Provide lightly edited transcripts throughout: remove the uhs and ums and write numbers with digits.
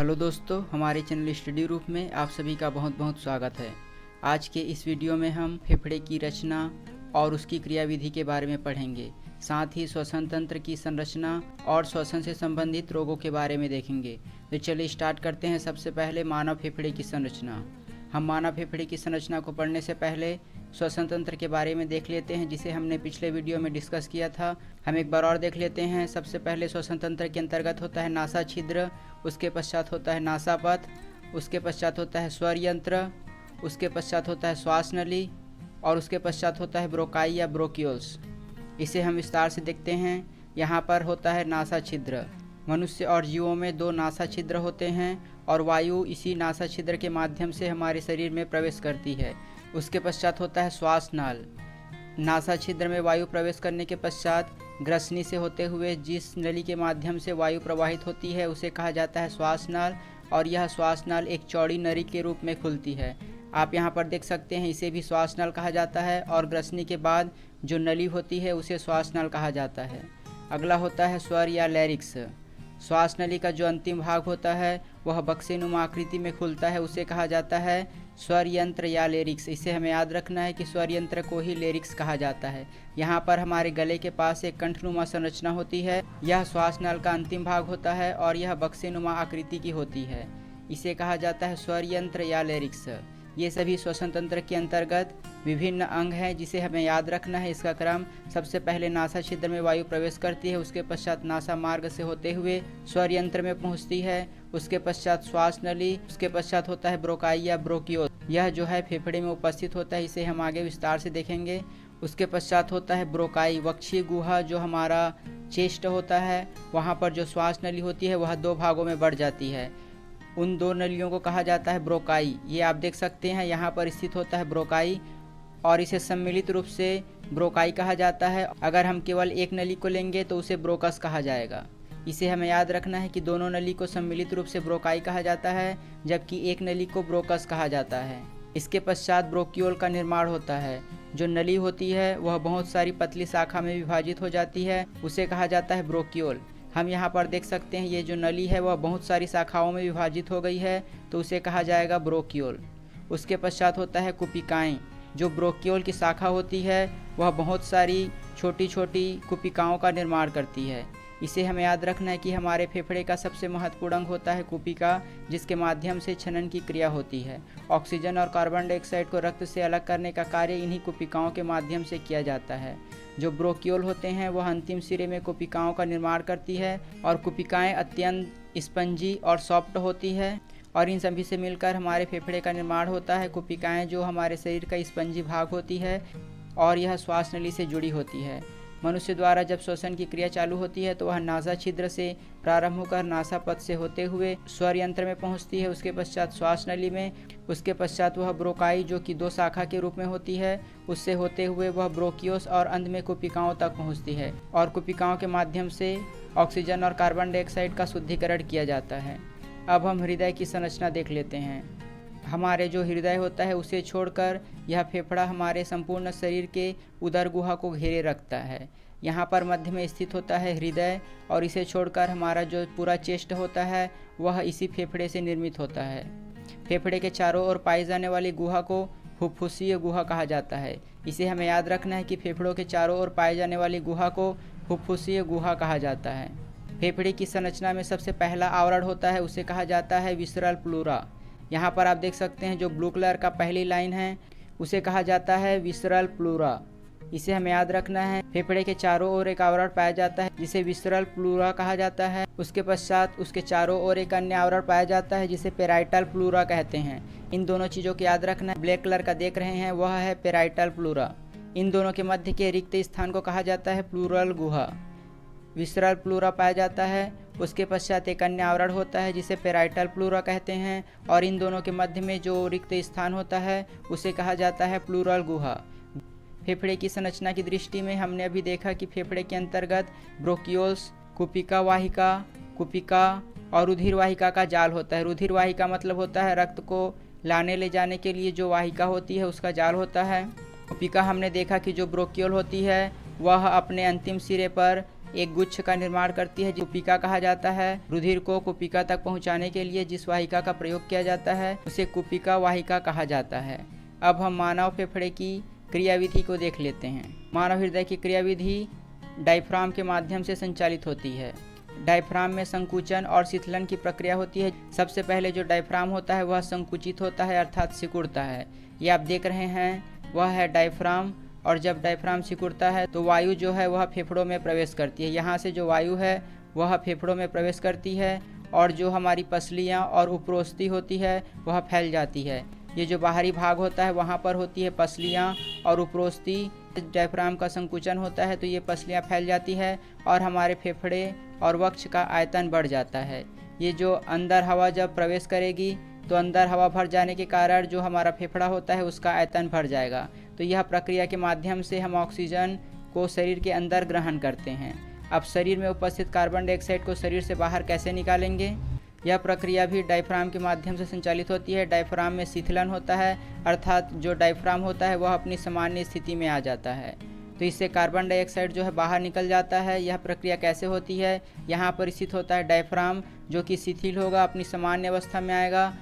Hello दोस्तों, हमारे channel study रूप में आप सभी का बहुत बहुत स्वागत है। आज के इस वीडियो में हम फेफड़े की रचना और उसकी क्रियाविधि के बारे में पढ़ेंगे। साथ ही श्वसन तंत्र की संरचना और श्वसन से संबंधित रोगों के बारे में देखेंगे। तो चलिए स्टार्ट करते हैं। सबसे पहले मानव फेफड़े की संरचना। हम मानव फेफड़े की संरचना को पढ़ने से पहले श्वसन तंत्र के बारे में देख लेते हैं, जिसे हमने पिछले वीडियो में डिस्कस किया था। हम एक बार और देख लेते हैं। सबसे पहले श्वसन तंत्र के अंतर्गत होता है नासा छिद्र, उसके पश्चात होता है नासापथ, उसके पश्चात होता है स्वर यंत्र, उसके पश्चात होता है श्वास नली और उसके पश्चात होता है ब्रोकाई या ब्रोकियोल्स। इसे हम विस्तार से देखते हैं। यहाँ पर होता है नासा छिद्र। मनुष्य और जीवों में दो नासा छिद्र होते हैं और वायु इसी नासा छिद्र के माध्यम से हमारे शरीर में प्रवेश करती है। उसके पश्चात होता है श्वास नाल। नासा छिद्र में वायु प्रवेश करने के पश्चात ग्रसनी से होते हुए जिस नली के माध्यम से वायु प्रवाहित होती है उसे कहा जाता है श्वास नाल, और यह श्वास नाल एक चौड़ी नली के रूप में खुलती है। आप यहाँ पर देख सकते हैं, इसे भी श्वास नाल कहा जाता है और ग्रसनी के बाद जो नली होती है उसे श्वास नाल कहा जाता है। अगला होता है स्वर या लैरिक्स। श्वास नली का जो अंतिम भाग होता है वह बक्सेनुमा आकृति में खुलता है, उसे कहा जाता है स्वर यंत्र या लेरिक्स। इसे हमें याद रखना है कि स्वर यंत्र को ही लेरिक्स कहा जाता है। यहाँ पर हमारे गले के पास एक कंठनुमा संरचना होती है। यह श्वास नल का अंतिम भाग होता है और यह बक्सेनुमा आकृति की होती है। इसे कहा जाता है स्वर यंत्र या लेरिक्स। ये सभी श्वसन तंत्र के अंतर्गत विभिन्न अंग हैं जिसे हमें याद रखना है। इसका क्रम सबसे पहले नासा छिद्र में वायु प्रवेश करती है, उसके पश्चात नासा मार्ग से होते हुए स्वर यंत्र में पहुंचती है, उसके पश्चात श्वास नली, उसके पश्चात होता है ब्रोकाई या ब्रोकियोल। यह जो है फेफड़े में उपस्थित होता है, इसे हम आगे विस्तार से देखेंगे। उसके पश्चात होता है ब्रोकाई, वक्षीय गुहा जो हमारा चेस्ट होता है, वहाँ पर जो श्वास नली होती है वह दो भागों में बढ़ जाती है। उन दो नलियों को कहा जाता है ब्रोकाई। ये आप देख सकते हैं, यहाँ पर स्थित होता है ब्रोकाई और इसे सम्मिलित रूप से ब्रोकाई कहा जाता है। अगर हम केवल एक नली को लेंगे तो उसे ब्रोकस कहा जाएगा। इसे हमें याद रखना है कि दोनों नली को सम्मिलित रूप से ब्रोकाई कहा जाता है, जबकि एक नली को ब्रोकस कहा जाता है। इसके पश्चात ब्रोकियोल का निर्माण होता है। जो नली होती है वह बहुत सारी पतली शाखा में विभाजित हो जाती है, उसे कहा जाता है ब्रोकियोल। हम यहाँ पर देख सकते हैं, ये जो नली है वह बहुत सारी शाखाओं में विभाजित हो गई है, तो उसे कहा जाएगा ब्रोकियोल। उसके पश्चात होता है कुपिकाएँ। जो ब्रोकियोल की शाखा होती है वह बहुत सारी छोटी छोटी कुपिकाओं का निर्माण करती है। इसे हमें याद रखना है कि हमारे फेफड़े का सबसे महत्वपूर्ण अंग होता है कुपिका, जिसके माध्यम से छनन की क्रिया होती है। ऑक्सीजन और कार्बन डाइऑक्साइड को रक्त से अलग करने का कार्य इन्हीं कुपिकाओं के माध्यम से किया जाता है। जो ब्रोकियोल होते हैं वह अंतिम सिरे में कुपिकाओं का निर्माण करती है और कुपिकाएँ अत्यंत स्पंजी और सॉफ्ट होती है और इन सभी से मिलकर हमारे फेफड़े का निर्माण होता है। कुपिकाएँ जो हमारे शरीर का स्पंजी भाग होती है और यह श्वास नली से जुड़ी होती है। मनुष्य द्वारा जब श्वसन की क्रिया चालू होती है तो वह नासा छिद्र से प्रारंभ होकर नासापथ से होते हुए स्वर यंत्र में पहुंचती है, उसके पश्चात श्वास नली में, उसके पश्चात वह ब्रोकाई जो कि दो शाखा के रूप में होती है उससे होते हुए वह ब्रोकियोस और अंत में कुपिकाओं तक पहुंचती है और कुपिकाओं के माध्यम से ऑक्सीजन और कार्बन डाइऑक्साइड का शुद्धिकरण किया जाता है। अब हम हृदय की संरचना देख लेते हैं। हमारे जो हृदय होता है उसे छोड़कर यह फेफड़ा हमारे संपूर्ण शरीर के उदर गुहा को घेरे रखता है। यहाँ पर मध्य में स्थित होता है हृदय और इसे छोड़कर हमारा जो पूरा चेस्ट होता है वह इसी फेफड़े से निर्मित होता है। फेफड़े के चारों ओर पाई जाने वाली गुहा को फुफ्फुसीय गुहा कहा जाता है। इसे हमें याद रखना है कि फेफड़ों के चारों ओर पाई जाने वाली गुहा को फुफ्फुसीय गुहा कहा जाता है। फेफड़े की संरचना में सबसे पहला आवरण होता है, उसे कहा जाता है विसरल प्लूरा। यहाँ पर आप देख सकते हैं जो ब्लू कलर का पहली लाइन है उसे कहा जाता है विसरल प्लूरा। इसे हमें याद रखना है। फेफड़े के चारों ओर एक आवरण पाया जाता है जिसे विसरल प्लूरा कहा जाता है। उसके पश्चात उसके चारों ओर एक अन्य आवरण पाया जाता है जिसे पेराइटल प्लूरा कहते हैं। इन दोनों चीज़ों को याद रखना है। ब्लैक कलर का देख रहे हैं वह है पेराइटल प्लूरा। इन दोनों के मध्य के रिक्त स्थान को कहा जाता है प्लूरल गुहा। विसरल प्लूरा पाया जाता है, उसके पश्चात एक अन्य आवरण होता है जिसे पेराइटल प्लूरा कहते हैं और इन दोनों के मध्य में जो रिक्त स्थान होता है उसे कहा जाता है प्लूरल गुहा। फेफड़े की संरचना की दृष्टि में हमने अभी देखा कि फेफड़े के अंतर्गत ब्रोकियोल्स, कुपिका वाहिका, कुपिका और रुधिर वाहिका का जाल होता है। रुधिर वाहिका मतलब होता है रक्त को लाने ले जाने के लिए जो वाहिका होती है उसका जाल होता है। कुपिका हमने देखा कि जो ब्रोकियोल होती है वह अपने अंतिम सिरे पर एक गुच्छ का निर्माण करती है, कुपिका कहा जाता है। रुधिर को कुपिका तक पहुंचाने के लिए जिस वाहिका का प्रयोग किया जाता है उसे कुपिका वाहिका कहा जाता है। अब हम मानव फेफड़े की क्रियाविधि को देख लेते हैं। मानव हृदय की क्रियाविधि डायफ्राम के माध्यम से संचालित होती है। डायफ्राम में संकुचन और शीतलन की प्रक्रिया होती है। सबसे पहले जो डायफ्राम होता है वह संकुचित होता है अर्थात सिकुड़ता है। ये आप देख रहे हैं वह है डायफ्राम। और जब डायफ्राम सिकुड़ता है तो वायु जो है वह फेफड़ों में प्रवेश करती है। यहाँ से जो वायु है वह फेफड़ों में प्रवेश करती है और जो हमारी पसलियाँ और उपरोस्ती होती है वह फैल जाती है। ये जो बाहरी भाग होता है वहाँ पर होती है पसलियाँ और उपरोस्ती। डायफ्राम का संकुचन होता है तो ये पसलियाँ फैल जाती है और हमारे फेफड़े और वक्ष का आयतन बढ़ जाता है। ये जो अंदर हवा जब प्रवेश करेगी तो अंदर हवा भर जाने के कारण जो हमारा फेफड़ा होता है उसका आयतन भर जाएगा। तो यह प्रक्रिया के माध्यम से हम ऑक्सीजन को शरीर के अंदर ग्रहण करते हैं। अब शरीर में उपस्थित कार्बन डाइऑक्साइड को शरीर से बाहर कैसे निकालेंगे? यह प्रक्रिया भी डायफ्राम के माध्यम से संचालित होती है। डायफ्राम में शीतलन होता है अर्थात जो डायफ्राम होता है वह अपनी सामान्य स्थिति में आ जाता है, तो इससे कार्बन डाइऑक्साइड जो है बाहर निकल जाता है। यह प्रक्रिया कैसे होती है? यहाँ पर स्थित होता है डायफ्राम जो कि शिथिल होगा, अपनी सामान्य अवस्था में आएगा।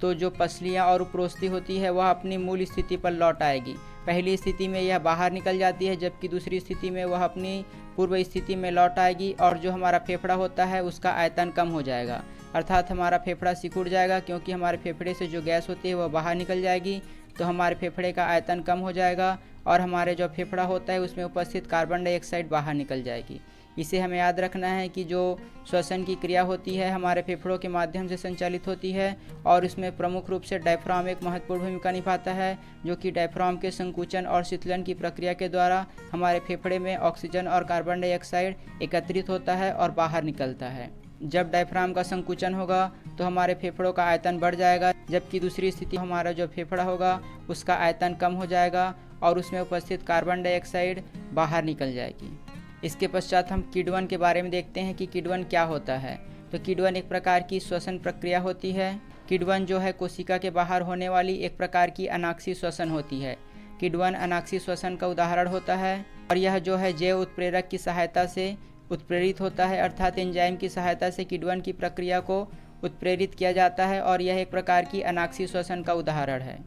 तो जो पसलियाँ और उपरोस्ती होती है वह अपनी मूल स्थिति पर लौट आएगी। पहली स्थिति में यह बाहर निकल जाती है जबकि दूसरी स्थिति में वह अपनी पूर्व स्थिति में लौट आएगी और जो हमारा फेफड़ा होता है उसका आयतन कम हो जाएगा अर्थात हमारा फेफड़ा सिकुड़ जाएगा, क्योंकि हमारे फेफड़े से जो गैस होती है वह बाहर निकल जाएगी। तो हमारे फेफड़े का आयतन कम हो जाएगा और हमारे जो फेफड़ा होता है उसमें उपस्थित कार्बन डाइऑक्साइड बाहर निकल जाएगी। इसे हमें याद रखना है कि जो श्वसन की क्रिया होती है हमारे फेफड़ों के माध्यम से संचालित होती है और इसमें प्रमुख रूप से डायफ्राम एक महत्वपूर्ण भूमिका निभाता है, जो कि डायफ्राम के संकुचन और शीतलन की प्रक्रिया के द्वारा हमारे फेफड़े में ऑक्सीजन और कार्बन डाइऑक्साइड एकत्रित होता है और बाहर निकलता है। जब डायफ्राम का संकुचन होगा तो हमारे फेफड़ों का आयतन बढ़ जाएगा, जबकि दूसरी स्थिति हमारा जो फेफड़ा होगा उसका आयतन कम हो जाएगा और उसमें उपस्थित कार्बन डाइऑक्साइड बाहर निकल जाएगी। इसके पश्चात हम किण्वन के बारे में देखते हैं कि किण्वन क्या होता है। तो किण्वन एक प्रकार की श्वसन प्रक्रिया होती है। किण्वन जो है कोशिका के बाहर होने वाली एक प्रकार की अनाक्षी श्वसन होती है। किण्वन अनाक्षी श्वसन का उदाहरण होता है और यह जो है जैव उत्प्रेरक की सहायता से उत्प्रेरित होता है अर्थात एंजाइम की सहायता से किण्वन की प्रक्रिया को उत्प्रेरित किया जाता है और यह एक प्रकार की अनाक्षी श्वसन का उदाहरण है।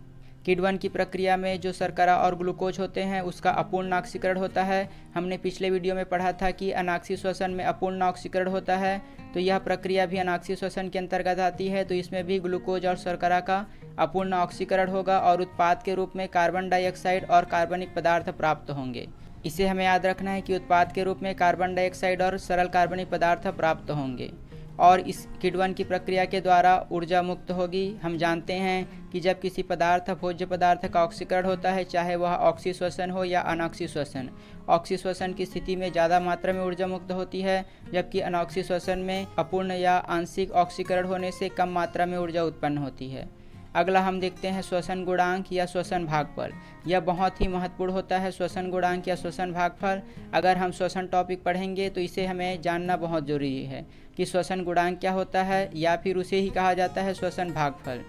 किण्वन की प्रक्रिया में जो शर्करा और ग्लूकोज होते हैं उसका अपूर्ण ऑक्सीकरण होता है। हमने पिछले वीडियो में पढ़ा था कि अनाक्षी श्वसन में अपूर्ण ऑक्सीकरण होता है, तो यह प्रक्रिया भी अनाक्षी श्वसन के अंतर्गत आती है। तो इसमें भी ग्लूकोज और शर्करा का अपूर्ण ऑक्सीकरण होगा और उत्पाद के रूप में कार्बन डाइऑक्साइड और कार्बनिक पदार्थ प्राप्त होंगे। इसे हमें याद रखना है कि उत्पाद के रूप में कार्बन डाइऑक्साइड और सरल कार्बनिक पदार्थ प्राप्त होंगे और इस किण्वन की प्रक्रिया के द्वारा ऊर्जा मुक्त होगी। हम जानते हैं कि जब किसी पदार्थ भोज्य पदार्थ का ऑक्सीकरण होता है, चाहे वह ऑक्सी श्वसन हो या अनॉक्सी श्वसन, ऑक्सी श्वसन की स्थिति में ज़्यादा मात्रा में ऊर्जा मुक्त होती है, जबकि अनॉक्सी श्वसन में अपूर्ण या आंशिक ऑक्सीकरण होने से कम मात्रा में ऊर्जा उत्पन्न होती है। अगला हम देखते हैं श्वसन गुणांक या श्वसन भागफल। यह बहुत ही महत्वपूर्ण होता है, श्वसन गुणांक या श्वसन भागफल। अगर हम श्वसन टॉपिक पढ़ेंगे तो इसे हमें जानना बहुत ज़रूरी है कि श्वसन गुणांक क्या होता है या फिर उसे ही कहा जाता है श्वसन भागफल।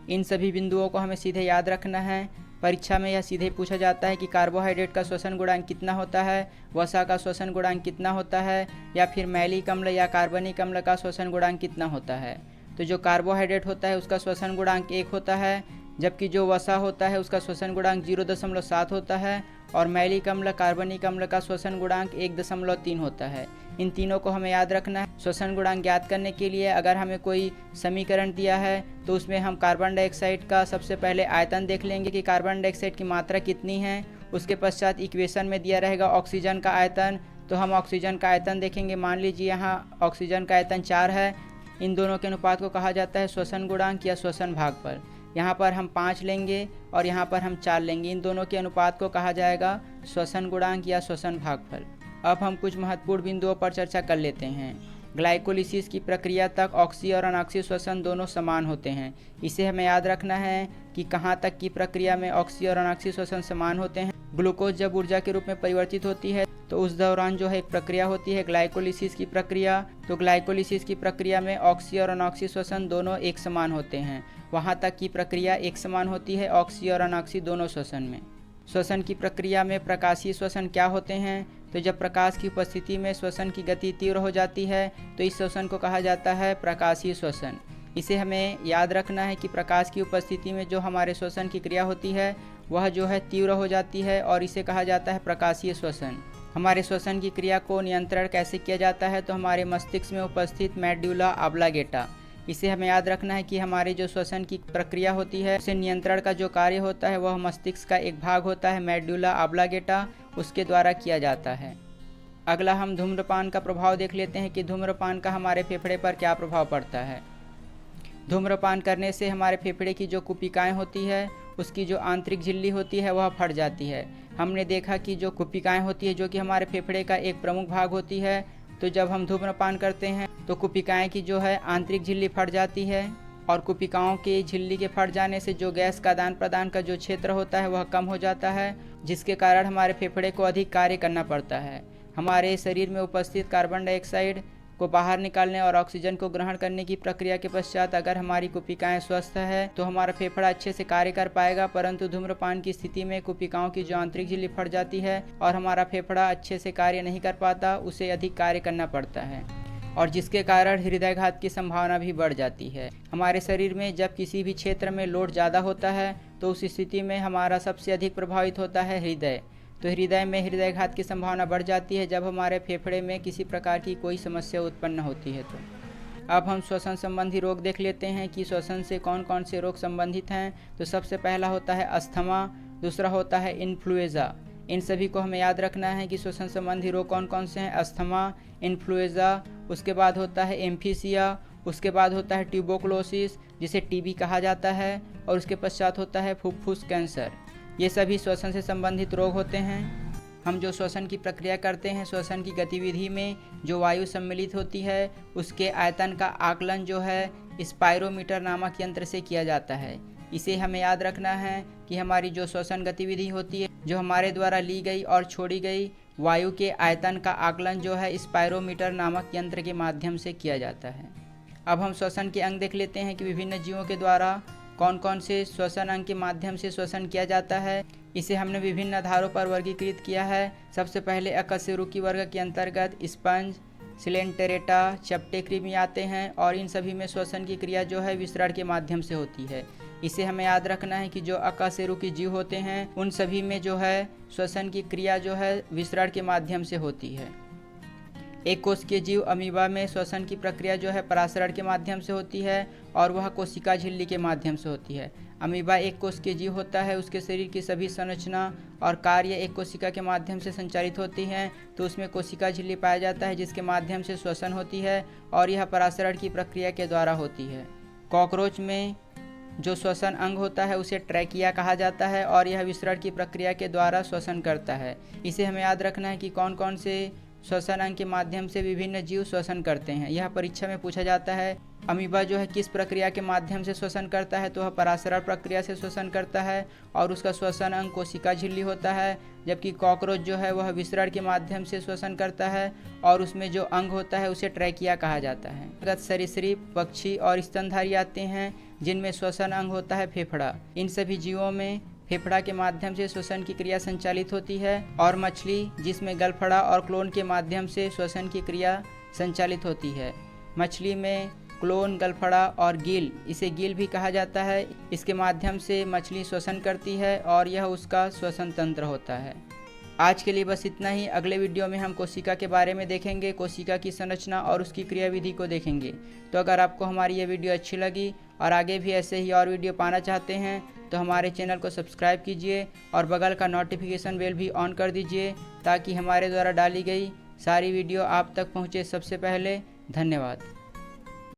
इन सभी बिंदुओं को हमें सीधे याद रखना है। परीक्षा में यह सीधे पूछा जाता है कि कार्बोहाइड्रेट का श्वसन गुणांक कितना होता है, वसा का श्वसन गुणांक कितना होता है, या फिर मैलिक अम्ल या कार्बनिक अम्ल का श्वसन गुणांक कितना होता है। तो जो कार्बोहाइड्रेट होता है उसका श्वसन गुणांक 1 होता है, जबकि जो वसा होता है उसका श्वसन गुणांक 0.7 होता है और मैलिक अम्ल कार्बनिक अम्ल का श्वसन गुणांक 1.3 होता है। इन तीनों को हमें याद रखना है। श्वसन गुणांक ज्ञात करने के लिए अगर हमें कोई समीकरण दिया है तो उसमें हम कार्बन डाइऑक्साइड का सबसे पहले आयतन देख लेंगे कि कार्बन डाइऑक्साइड की मात्रा कितनी है। उसके पश्चात इक्वेशन में दिया रहेगा ऑक्सीजन का आयतन, तो हम ऑक्सीजन का आयतन देखेंगे। मान लीजिए यहाँ ऑक्सीजन का आयतन 4 है। इन दोनों के अनुपात को कहा जाता है श्वसन गुणांक या श्वसन भागफल। यहाँ पर हम 5 लेंगे और यहाँ पर हम 4 लेंगे। इन दोनों के अनुपात को कहा जाएगा श्वसन गुणांक या श्वसन भागफल। अब हम कुछ महत्वपूर्ण बिंदुओं पर चर्चा कर लेते हैं। ग्लाइकोलिसिस की प्रक्रिया तक ऑक्सी और अनॉक्सी श्वसन दोनों समान होते हैं। इसे हमें याद रखना है कि कहाँ तक की प्रक्रिया में ऑक्सी और अनॉक्सी श्वसन समान होते हैं। ग्लूकोज जब ऊर्जा के रूप में परिवर्तित होती है तो उस दौरान जो है एक प्रक्रिया होती है ग्लाइकोलिसिस की प्रक्रिया। तो ग्लाइकोलिसिस की प्रक्रिया में ऑक्सी और अनॉक्सी श्वसन दोनों एक समान होते हैं। वहाँ तक की प्रक्रिया एक समान होती है ऑक्सी और अनॉक्सी दोनों श्वसन में। श्वसन की प्रक्रिया में प्रकाशीय श्वसन क्या होते हैं? तो जब प्रकाश की उपस्थिति में श्वसन की गति तीव्र हो जाती है तो इस श्वसन को कहा जाता है प्रकाशीय श्वसन। इसे हमें याद रखना है कि प्रकाश की उपस्थिति में जो हमारे श्वसन की क्रिया होती है वह जो है तीव्र हो जाती है और इसे कहा जाता है प्रकाशीय श्वसन। हमारे श्वसन की क्रिया को नियंत्रण कैसे किया जाता है, तो हमारे मस्तिष्क में उपस्थित मेडुला ऑब्लांगेटा, इसे हमें याद रखना है कि हमारे जो श्वसन की प्रक्रिया होती है उसे नियंत्रण का जो कार्य होता है वह मस्तिष्क का एक भाग होता है मेडुला ऑब्लांगेटा, उसके द्वारा किया जाता है। अगला हम धूम्रपान का प्रभाव देख लेते हैं कि धूम्रपान का हमारे फेफड़े पर क्या प्रभाव पड़ता है। धूम्रपान करने से हमारे फेफड़े की जो कुपिकाएँ होती है उसकी जो आंतरिक झिल्ली होती है वह फट जाती है। हमने देखा कि जो कुपिकाएँ होती है जो कि हमारे फेफड़े का एक प्रमुख भाग होती है, तो जब हम धूम्रपान करते हैं तो कुपिकाएँ की जो है आंतरिक झिल्ली फट जाती है और कुपिकाओं की झिल्ली के फट जाने से जो गैस का आदान प्रदान का जो क्षेत्र होता है वह कम हो जाता है, जिसके कारण हमारे फेफड़े को अधिक कार्य करना पड़ता है। हमारे शरीर में उपस्थित कार्बन डाइऑक्साइड को बाहर निकालने और ऑक्सीजन को ग्रहण करने की प्रक्रिया के पश्चात अगर हमारी कुपिकाएं स्वस्थ है तो हमारा फेफड़ा अच्छे से कार्य कर पाएगा, परंतु धूम्रपान की स्थिति में कुपिकाओं की जो आंतरिक झिल्ली फट जाती है और हमारा फेफड़ा अच्छे से कार्य नहीं कर पाता, उसे अधिक कार्य करना पड़ता है और जिसके कारण हृदयाघात की संभावना भी बढ़ जाती है। हमारे शरीर में जब किसी भी क्षेत्र में लोड ज़्यादा होता है तो उस स्थिति में हमारा सबसे अधिक प्रभावित होता है हृदय। तो हृदय में हृदयाघात की संभावना बढ़ जाती है जब हमारे फेफड़े में किसी प्रकार की कोई समस्या उत्पन्न होती है। तो अब हम श्वसन संबंधी रोग देख लेते हैं कि श्वसन से कौन कौन से रोग संबंधित हैं। तो सबसे पहला होता है अस्थमा, दूसरा होता है इन्फ्लुएंजा। इन सभी को हमें याद रखना है कि श्वसन संबंधी रोग कौन कौन से हैं। अस्थमा, इन्फ्लुएंजा, उसके बाद होता है एम्फीसिया, उसके बाद होता है ट्यूबरकुलोसिस जिसे टीबी कहा जाता है, और उसके पश्चात होता है फुफ्फुस कैंसर। ये सभी श्वसन से संबंधित रोग होते हैं। हम जो श्वसन की प्रक्रिया करते हैं, श्वसन की गतिविधि में जो वायु सम्मिलित होती है उसके आयतन का आकलन जो है स्पायरोमीटर नामक यंत्र से किया जाता है। इसे हमें याद रखना है कि हमारी जो श्वसन गतिविधि होती है, जो हमारे द्वारा ली गई और छोड़ी गई वायु के आयतन का आकलन जो है स्पायरोमीटर नामक यंत्र के माध्यम से किया जाता है। अब हम श्वसन के अंग देख लेते हैं कि विभिन्न जीवों के द्वारा कौन कौन से श्वसन अंग के माध्यम से श्वसन किया जाता है। इसे हमने विभिन्न आधारों पर वर्गीकृत किया है। सबसे पहले अकशेरुकी वर्ग के अंतर्गत स्पंज, सिलेंटेरेटा, चपटे कृमि आते हैं और इन सभी में श्वसन की क्रिया जो है विसरण के माध्यम से होती है। इसे हमें याद रखना है कि जो अकशेरुकी जीव होते हैं उन सभी में जो है श्वसन की क्रिया जो है विसरण के माध्यम से होती है। एक कोशिकीय जीव अमीबा में श्वसन की प्रक्रिया जो है परासरण के माध्यम से होती है और वह कोशिका झिल्ली के माध्यम से होती है। अमीबा एक कोशिकीय जीव होता है, उसके शरीर की सभी संरचना और कार्य एक कोशिका के माध्यम से संचालित होती हैं, तो उसमें कोशिका झिल्ली पाया जाता है जिसके माध्यम से श्वसन होती है और यह परासरण की प्रक्रिया के द्वारा होती है। कॉकरोच में जो श्वसन अंग होता है उसे ट्रैकिया कहा जाता है और यह विसरण की प्रक्रिया के द्वारा श्वसन करता है। इसे हमें याद रखना है कि कौन कौन से श्वसन अंग के माध्यम से विभिन्न जीव श्वसन करते हैं। यह परीक्षा में पूछा जाता है। अमीबा जो है किस प्रक्रिया के माध्यम से श्वसन करता है, तो वह परासरण प्रक्रिया से श्वसन करता है और उसका श्वसन अंग कोशिका झिल्ली होता है, जबकि कॉकरोच जो है वह विसरण के माध्यम से श्वसन करता है और उसमें जो अंग होता है उसे ट्रैकिया कहा जाता है। गत सरीसृप, पक्षी और स्तनधारी आते हैं जिनमें श्वसन अंग होता है फेफड़ा। इन सभी जीवों में फेफड़ा के माध्यम से श्वसन की क्रिया संचालित होती है और मछली जिसमें गलफड़ा और क्लोन के माध्यम से श्वसन की क्रिया संचालित होती है। मछली में क्लोन, गलफड़ा और गिल, इसे गिल भी कहा जाता है, इसके माध्यम से मछली श्वसन करती है और यह उसका श्वसन तंत्र होता है। आज के लिए बस इतना ही। अगले वीडियो में हम कोशिका के बारे में देखेंगे, कोशिका की संरचना और उसकी क्रियाविधि को देखेंगे। तो अगर आपको हमारी ये वीडियो अच्छी लगी और आगे भी ऐसे ही और वीडियो पाना चाहते हैं तो हमारे चैनल को सब्सक्राइब कीजिए और बगल का नोटिफिकेशन बेल भी ऑन कर दीजिए ताकि हमारे द्वारा डाली गई सारी वीडियो आप तक पहुँचे सबसे पहले। धन्यवाद।